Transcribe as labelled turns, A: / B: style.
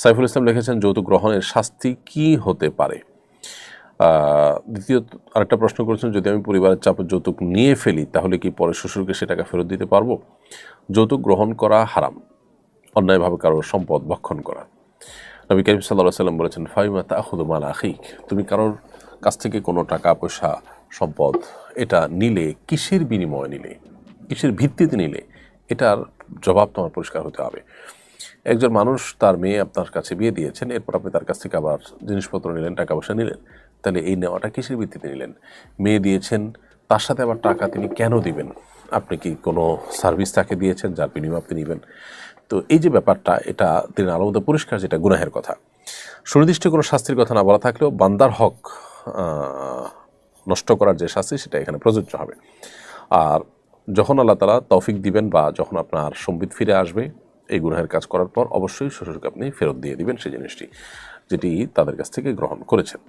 A: সাইফুল ইসলাম লিখেছেন, যৌতুক গ্রহণের শাস্তি কি হতে পারে? দ্বিতীয় আরেকটা প্রশ্ন করেছেন, যদি আমি পরিবারের চাপে যৌতুক নিয়ে ফেলি তাহলে কি পরে শ্বশুরকে সে টাকা ফেরত দিতে পারবো? যৌতুক গ্রহণ করা হারাম, অন্যায়ভাবে কারোর সম্পদ ভক্ষণ করা। নবী করিম সাল্লাল্লাহু আলাইহি ওয়াসাল্লাম বলেছেন, ফাইমা তাখুযু মাল আখিক, তুমি কারোর কাছ থেকে কোনো টাকা পয়সা সম্পদ এটা নিলে কিসের বিনিময়ে নিলে, কিসের ভিত্তিতে নিলে, এটার জবাব তোমার পরিষ্কার হতে হবে। একজন মানুষ তার মেয়ে আপনার কাছে বিয়ে দিয়েছেন, এরপর আপনি তার কাছ থেকে আবার জিনিসপত্র নিলেন, টাকা পয়সা নিলেন, তাহলে এই নেওয়াটা কিসের ভিত্তিতে নিলেন? মেয়ে দিয়েছেন, তার সাথে আবার টাকা তিনি কেন দিবেন? আপনি কি কোনো সার্ভিস তাকে দিয়েছেন যার বিনিময়ে আপনি নেবেন? তো এই যে ব্যাপারটা, এটা তিনি আলাদা পরিষ্কার যেটা গুনাহের কথা। সুনির্দিষ্ট কোনো শাস্তির কথা না বলা থাকলেও বান্দার হক নষ্ট করার যে শাস্তি সেটা এখানে প্রযোজ্য হবে। আর যখন আল্লাহ তাআলা তৌফিক দিবেন বা যখন আপনার সম্বিত ফিরে আসবে এই গুনাহের কাজ করার পর, অবশ্যই শ্বশুরকে আপনি ফেরত দিয়ে দিবেন সেই জিনিসটি যেটি তাদের কাছ থেকে গ্রহণ করেছেন।